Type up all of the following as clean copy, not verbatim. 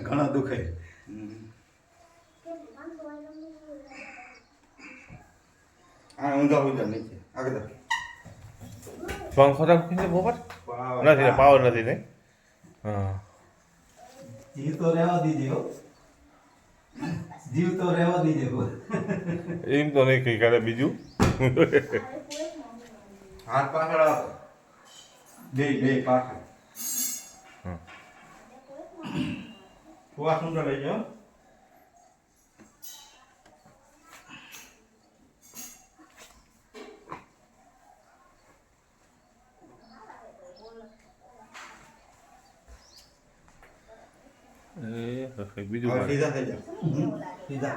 ઘણો દુખે. હા ઊંધા ઊંધા નીચે આગળ પંખો રાખીને બપોર નથી ને પાવર નથી ને. હા જીવ તો રહેવા દીજે હો, જીવ તો રહેવા દીજે. એમ તો નહીં કઈ કરે બીજું. હાથ પાછળ આવો, બે પાછળ. થોડા સુંદર લઈ જાઓ. બીજું સીધા થઈ જાઓ, સીધા.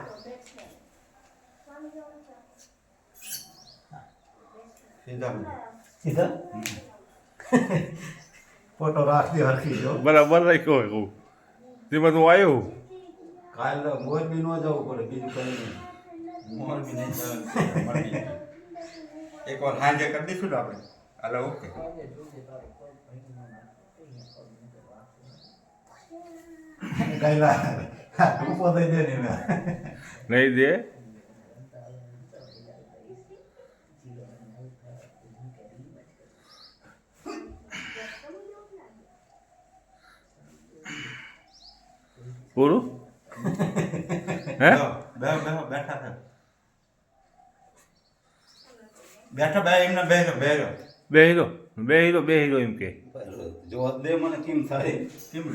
સીધા ફોટો રાખી હરખી જો બરાબર રાખ્યો હોય કહું તેમાં તું આવ્યો. કાલ મોરબી ન જવું પડે, બીજું કઈ નહીં. મોરબી નહીં જવાનું. એક વાર સાંજે કરી દઈશું ને આપણે. Hello okay. ગયેલા ઉભો થઈ જાય ને નહીં દે. પૂરું હે બેઠા થાય બેઠા બે એમને બેહીરો એમ કે જો દે મને કેમ થાય કેમ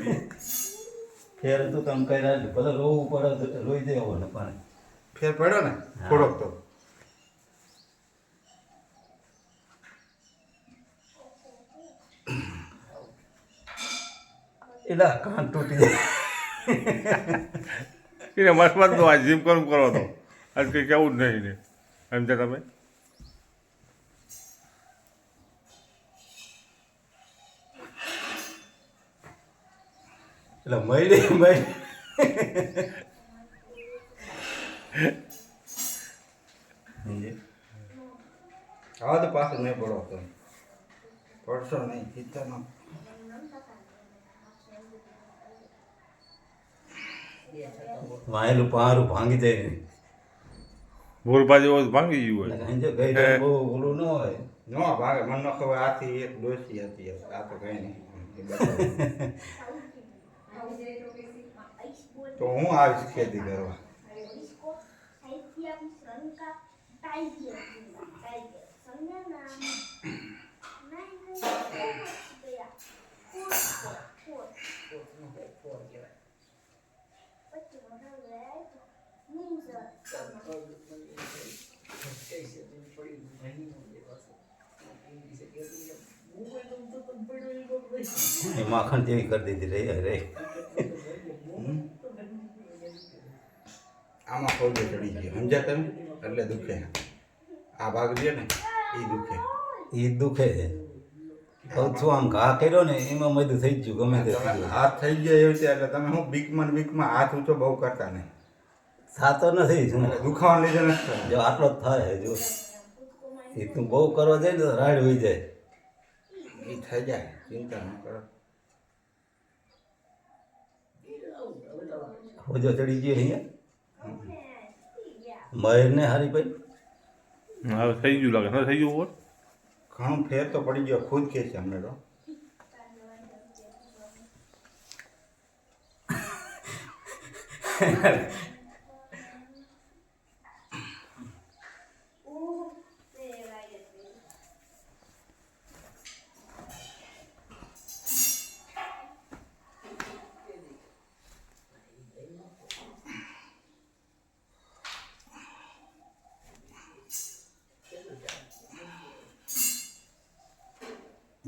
ફેર તો તમે કઈ રાખ ભલે રોવું પડે રોઈ દેવો ને પણ ફેર પડ્યો ને થોડોક તો. એલા કાન તૂટી જાય. એને મસ્ત તો આ જીમ કરું કરો તો આજ કંઈ કેવું જ નહીં ને એમ છે તમે. એટલે મળી આવા તો પાછું નહીં પડો તમે પડશો નહીં ચિંતા ન. વાયેલું પહારું ભાંગી જાય ને ભૂલ બાજુ ભાંગી ગયું હોય. બહુ ઓલું ન હોય ન ભાગે. મને ન ખબર આથી એક ડોસી હતી, આ તો કઈ નહીં. તો હું આવીશ ખેતી કરવા. માખણ જેવી કરી દીધી રે. આમાં ફોલ્ડર ચડી ગયો સમજ્યા તમે, એટલે દુખે. આ ભાગ રહ્યો ને એ દુખે, છે. કહું છું આમ ઘા કર્યો ને એમાં બધું થઈ ગયું. ગમે તે હાથ થઈ ગયા એવી રીતે. એટલે તમે હું બીકમાં હાથ ઊંચો બહુ કરતા નહીં. સાતો નથી દુખાવા લીધે નથી. જો આટલો જ થાય જો એ તું બહુ કરવા જાય ને તો રાડ હોઈ જાય. એ થઈ જાય, ચિંતા ન કરો. હોજો ચડી ગયો અહીંયા મહેર ને હારી ભાઈ. હવે થઈ ગયું લાગે ન થઈ ગયું ઉપર ઘણું ફેર તો પડી ગયો. ખુદ કે છે અમને તો.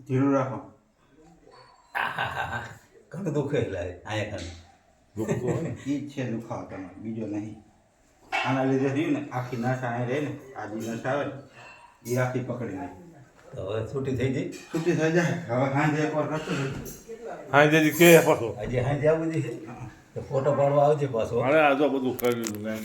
ધીરું રાખો. ઘણું દુખે એટલે અહીંયા ઘણું એ જ છે દુખાવો તમારે, બીજો નહીં. આના લીધે રહ્યું ને આખી નસ અહીંયા રહે ને, આ જે નસ આવે ને એ આખી પકડી લે. તો હવે છૂટી થઈ જાય, છૂટી થઈ જાય. હવે સાંજે એકવાર કરશું. સાંજે કે પાછો આજે સાંજે આવું જોઈએ તો ફોટો પાડવા આવજે પાછો. આ તો બધું કર્યું